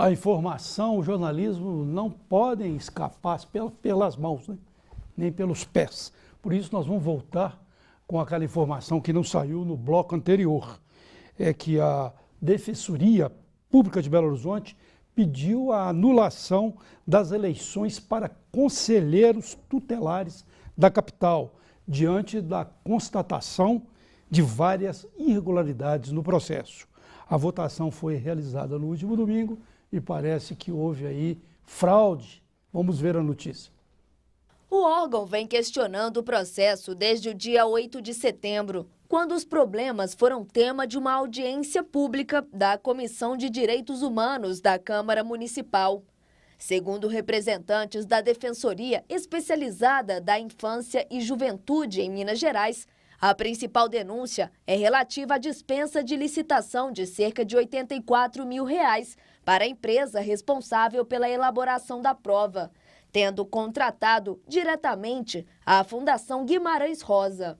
A informação, o jornalismo não podem escapar pelas mãos, né? Nem pelos pés. Por isso nós vamos voltar com aquela informação que não saiu no bloco anterior. É que a Defensoria Pública de Belo Horizonte pediu a anulação das eleições para conselheiros tutelares da capital, diante da constatação de várias irregularidades no processo. A votação foi realizada no último domingo e parece que houve aí fraude. Vamos ver a notícia. O órgão vem questionando o processo desde o dia 8 de setembro, quando os problemas foram tema de uma audiência pública da Comissão de Direitos Humanos da Câmara Municipal. Segundo representantes da Defensoria Especializada da Infância e Juventude em Minas Gerais, a principal denúncia é relativa à dispensa de licitação de cerca de R$ 84 mil para a empresa responsável pela elaboração da prova, tendo contratado diretamente a Fundação Guimarães Rosa.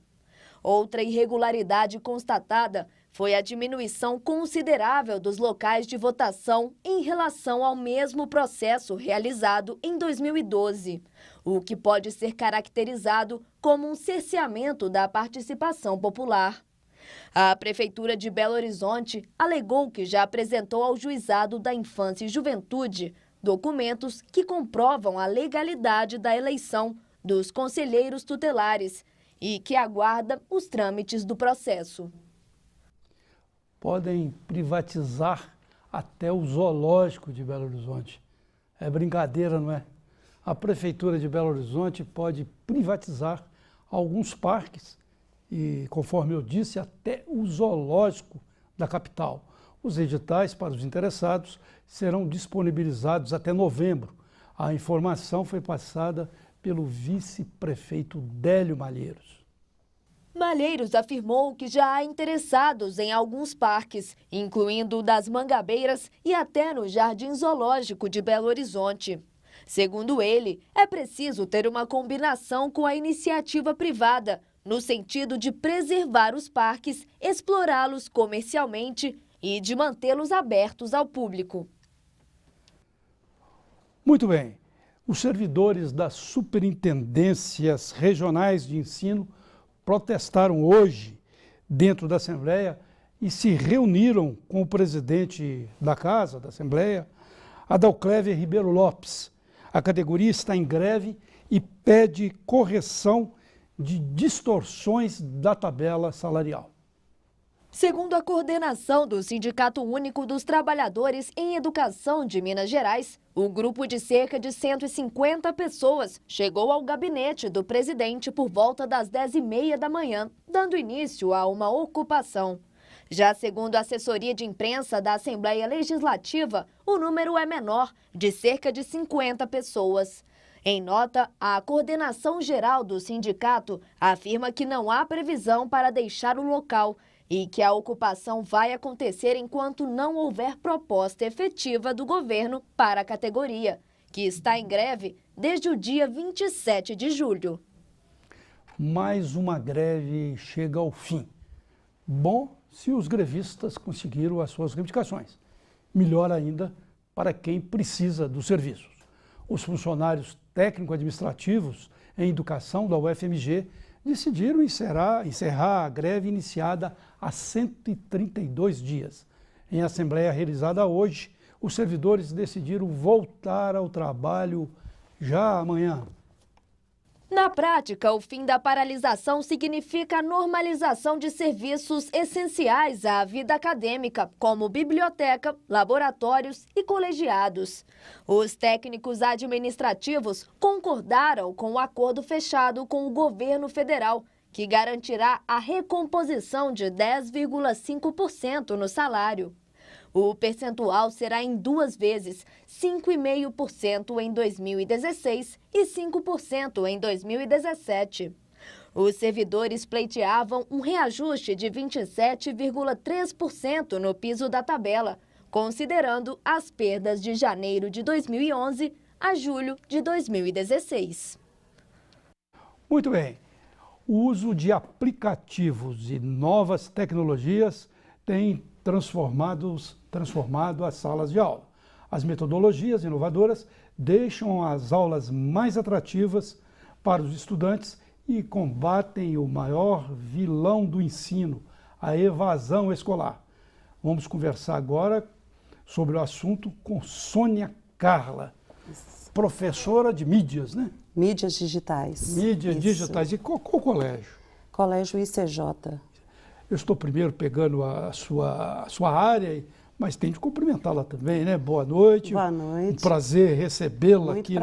Outra irregularidade constatada foi a diminuição considerável dos locais de votação em relação ao mesmo processo realizado em 2012, o que pode ser caracterizado como um cerceamento da participação popular. A Prefeitura de Belo Horizonte alegou que já apresentou ao Juizado da Infância e Juventude documentos que comprovam a legalidade da eleição dos conselheiros tutelares e que aguarda os trâmites do processo. Podem privatizar até o zoológico de Belo Horizonte. É brincadeira, não é? A Prefeitura de Belo Horizonte pode privatizar alguns parques e, conforme eu disse, até o zoológico da capital. Os editais para os interessados serão disponibilizados até novembro. A informação foi passada pelo vice-prefeito Délio Malheiros. Malheiros afirmou que já há interessados em alguns parques, incluindo o das Mangabeiras e até no Jardim Zoológico de Belo Horizonte. Segundo ele, é preciso ter uma combinação com a iniciativa privada, no sentido de preservar os parques, explorá-los comercialmente e de mantê-los abertos ao público. Muito bem. Os servidores das superintendências regionais de ensino protestaram hoje dentro da Assembleia e se reuniram com o presidente da Casa, da Assembleia, Adalcléver Ribeiro Lopes. A categoria está em greve e pede correção de distorções da tabela salarial. Segundo a coordenação do Sindicato Único dos Trabalhadores em Educação de Minas Gerais, o grupo de cerca de 150 pessoas chegou ao gabinete do presidente por volta das 10h30 da manhã, dando início a uma ocupação. Já segundo a assessoria de imprensa da Assembleia Legislativa, o número é menor, de cerca de 50 pessoas. Em nota, a coordenação geral do sindicato afirma que não há previsão para deixar o local e que a ocupação vai acontecer enquanto não houver proposta efetiva do governo para a categoria, que está em greve desde o dia 27 de julho. Mais uma greve chega ao fim. Bom se os grevistas conseguiram as suas reivindicações. Melhor ainda para quem precisa dos serviços. Os funcionários técnico-administrativos em educação da UFMG decidiram encerrar a greve iniciada há 132 dias. Em assembleia realizada hoje, os servidores decidiram voltar ao trabalho já amanhã. Na prática, o fim da paralisação significa a normalização de serviços essenciais à vida acadêmica, como biblioteca, laboratórios e colegiados. Os técnicos administrativos concordaram com o acordo fechado com o governo federal, que garantirá a recomposição de 10,5% no salário. O percentual será em 2 vezes, 5,5% em 2016 e 5% em 2017. Os servidores pleiteavam um reajuste de 27,3% no piso da tabela, considerando as perdas de janeiro de 2011 a julho de 2016. Muito bem. O uso de aplicativos e novas tecnologias tem transformado as salas de aula. As metodologias inovadoras deixam as aulas mais atrativas para os estudantes e combatem o maior vilão do ensino, a evasão escolar. Vamos conversar agora sobre o assunto com Sônia Carla, professora de mídias, né? Mídias digitais. Mídias Isso. digitais. E qual colégio? Colégio ICJ. Eu estou primeiro pegando a sua área, mas tenho de cumprimentá-la também, né? Boa noite. Boa noite. Um prazer recebê-la aqui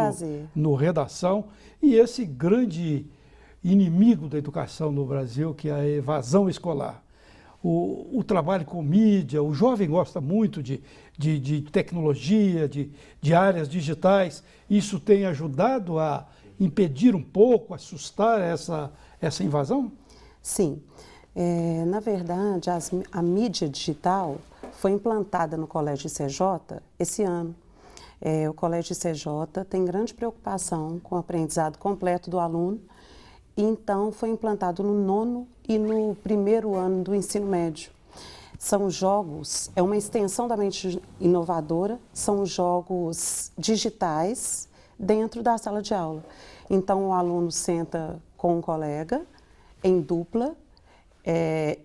no Redação. E esse grande inimigo da educação no Brasil, que é a evasão escolar. O trabalho com mídia, o jovem gosta muito de tecnologia, de áreas digitais. Isso tem ajudado a impedir um pouco, assustar essa invasão? Sim. Na verdade, a mídia digital foi implantada no Colégio ICJ esse ano. O Colégio ICJ tem grande preocupação com o aprendizado completo do aluno, então foi implantado no 9º e no 1º ano do ensino médio. São jogos, é uma extensão da mente inovadora, são jogos digitais dentro da sala de aula. Então o aluno senta com um colega, em dupla,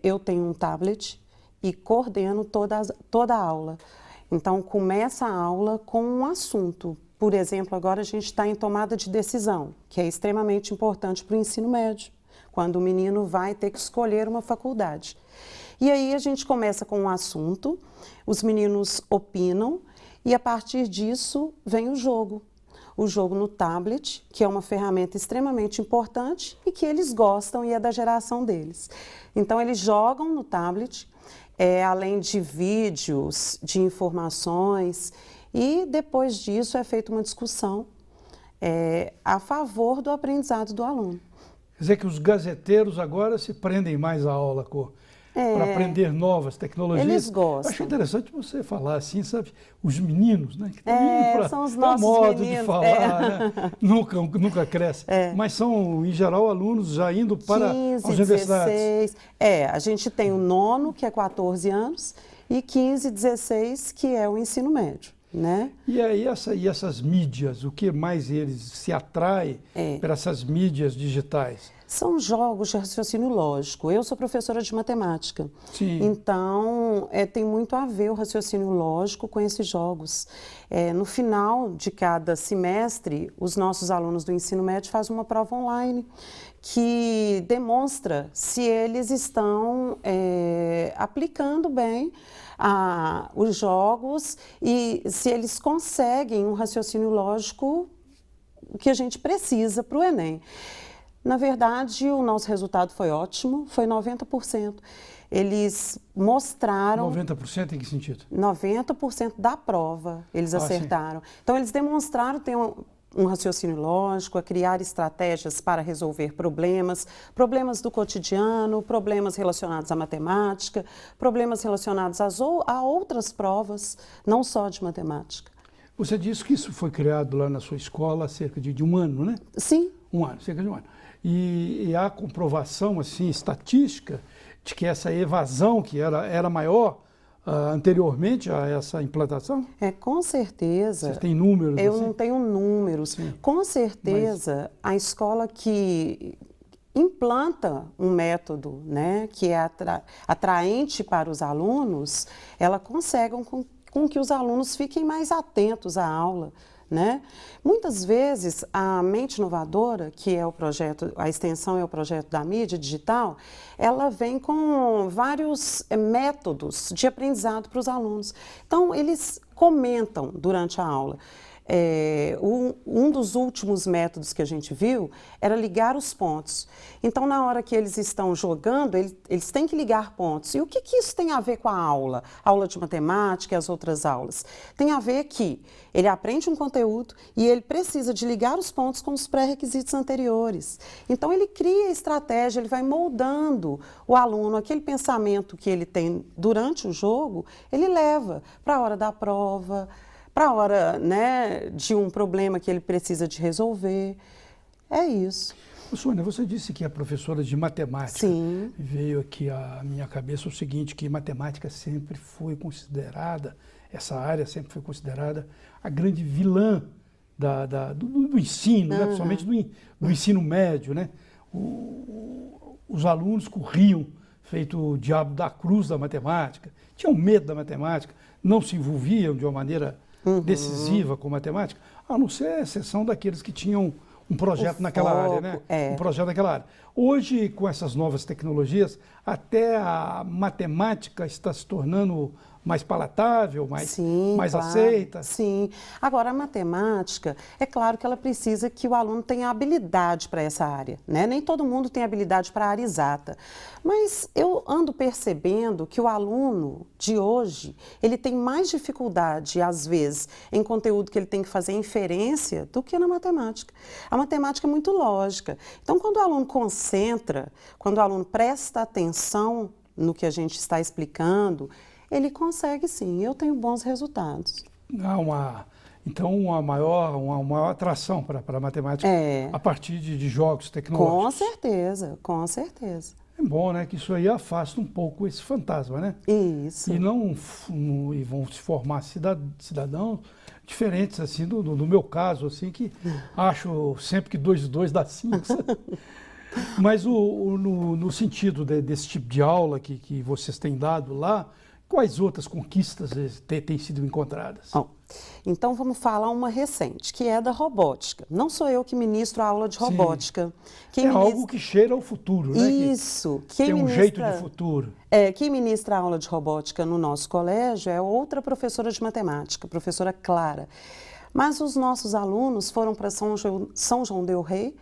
eu tenho um tablet e coordeno toda a aula. Então começa a aula com um assunto. Por exemplo, agora a gente está em tomada de decisão, que é extremamente importante para o ensino médio, quando o menino vai ter que escolher uma faculdade. E aí a gente começa com um assunto, os meninos opinam e a partir disso vem o jogo. O jogo no tablet, que é uma ferramenta extremamente importante e que eles gostam e é da geração deles. Então eles jogam no tablet, além de vídeos, de informações, e depois disso é feita uma discussão a favor do aprendizado do aluno. Quer dizer que os gazeteiros agora se prendem mais à aula para aprender novas tecnologias. Eles gostam. Acho interessante você falar assim, sabe? Os meninos, né? Que são os nossos modo meninos. de falar, né? Nunca cresce. Mas são, em geral, alunos já indo para 15, as universidades. 16. A gente tem o 9º, que é 14 anos, e 15, 16, que é o ensino médio. Né? E aí essas mídias, o que mais eles se atraem para essas mídias digitais? São jogos de raciocínio lógico. Eu sou professora de matemática, então tem muito a ver o raciocínio lógico com esses jogos. No final de cada semestre, os nossos alunos do ensino médio fazem uma prova online que demonstra se eles estão aplicando bem os jogos e se eles conseguem um raciocínio lógico que a gente precisa para o Enem. Na verdade, o nosso resultado foi ótimo, foi 90%. Eles mostraram... 90% em que sentido? 90% da prova eles acertaram. Sim. Então, eles demonstraram ter um raciocínio lógico, a criar estratégias para resolver problemas do cotidiano, problemas relacionados à matemática, problemas relacionados a outras provas, não só de matemática. Você disse que isso foi criado lá na sua escola há cerca de um ano, né? Sim. Cerca de um ano. E há comprovação, assim, estatística, de que essa evasão, que era maior anteriormente a essa implantação? Com certeza. Você tem números? Eu assim? não tenho números. Sim. Com certeza, a escola que implanta um método, né, que é atraente para os alunos, ela consegue com que os alunos fiquem mais atentos à aula. Né? Muitas vezes a mente inovadora, que é o projeto, a extensão é o projeto da mídia digital, ela vem com vários métodos de aprendizado para os alunos. Então, eles comentam durante a aula. Um dos últimos métodos que a gente viu era ligar os pontos. Então, na hora que eles estão jogando, eles têm que ligar pontos. E o que isso tem a ver com a aula? A aula de matemática e as outras aulas? Tem a ver que ele aprende um conteúdo e ele precisa de ligar os pontos com os pré-requisitos anteriores. Então, ele cria estratégia, ele vai moldando o aluno, aquele pensamento que ele tem durante o jogo, ele leva para a hora da prova, para a hora, né, de um problema que ele precisa de resolver. É isso. Sônia, você disse que é professora de matemática. Sim. Veio aqui à minha cabeça o seguinte, que matemática sempre foi considerada essa área sempre foi considerada a grande vilã do ensino, né? Principalmente do ensino médio, né? Os alunos corriam feito o diabo da cruz da matemática, tinham medo da matemática, não se envolviam de uma maneira decisiva com matemática, a não ser a exceção daqueles que tinham um projeto naquela área, né? Um projeto naquela área. Hoje, com essas novas tecnologias, até a matemática está se tornando mais palatável, mais claro, aceita. Sim. Agora, a matemática, é claro que ela precisa que o aluno tenha habilidade para essa área, né? Nem todo mundo tem habilidade para a área exata. Mas eu ando percebendo que o aluno de hoje, ele tem mais dificuldade, às vezes, em conteúdo que ele tem que fazer inferência do que na matemática. A matemática é muito lógica. Então, quando o aluno concentra, quando o aluno presta atenção no que a gente está explicando, ele consegue sim, eu tenho bons resultados. Então, uma maior atração para a matemática a partir de jogos tecnológicos. Com certeza, com certeza. É bom, né, que isso aí afasta um pouco esse fantasma, né? Isso. E vão se formar cidadãos diferentes, assim, do meu caso, assim, que acho sempre que 2 e 2 dá 5. Mas no sentido desse tipo de aula que vocês têm dado lá, quais outras conquistas têm sido encontradas? Então vamos falar uma recente, que é da robótica. Não sou eu que ministro a aula de robótica. Algo que cheira ao futuro, né? Isso. Tem um jeito de futuro. Quem ministra a aula de robótica no nosso colégio é outra professora de matemática, professora Clara. Mas os nossos alunos foram para São João del Rei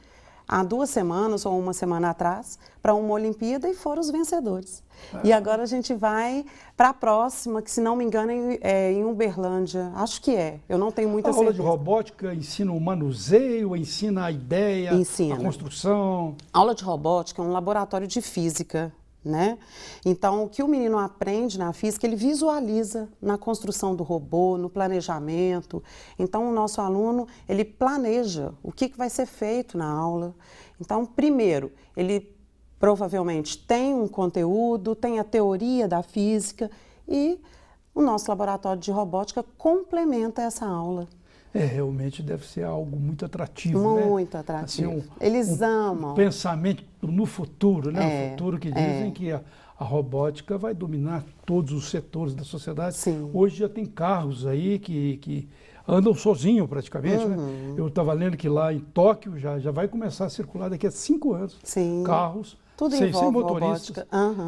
há 2 semanas ou 1 semana atrás para uma Olimpíada e foram os vencedores. E agora a gente vai para a próxima, que se não me engano é em Uberlândia. Acho que eu não tenho muita certeza. A aula de robótica ensina o manuseio, ensina a ideia, a construção? A aula de robótica é um laboratório de física, né? Então, o que o menino aprende na física, ele visualiza na construção do robô, no planejamento. Então, o nosso aluno, ele planeja o que vai ser feito na aula. Então, primeiro, ele provavelmente tem um conteúdo, tem a teoria da física e o nosso laboratório de robótica complementa essa aula. Realmente deve ser algo muito atrativo, né? Muito atrativo. Assim, eles amam. Um pensamento no futuro, né? No futuro que dizem que a robótica vai dominar todos os setores da sociedade. Sim. Hoje já tem carros aí que andam sozinhos praticamente, né? Eu estava lendo que lá em Tóquio já vai começar a circular daqui a 5 anos. Sim. Carros tudo sem robótica. motoristas.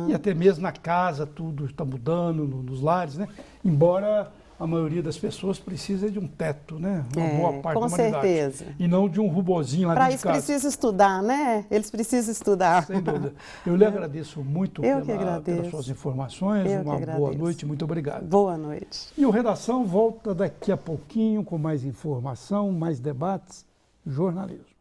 E até mesmo na casa tudo está mudando, nos lares, né? Embora a maioria das pessoas precisa de um teto, né? Uma boa parte da humanidade. Com certeza. E não de um robozinho lá dentro de casa. Para isso precisa estudar, né? Eles precisam estudar. Sem dúvida. Eu lhe agradeço muito pelas suas informações. Uma boa noite, muito obrigado. Boa noite. E o Redação volta daqui a pouquinho com mais informação, mais debates, jornalismo.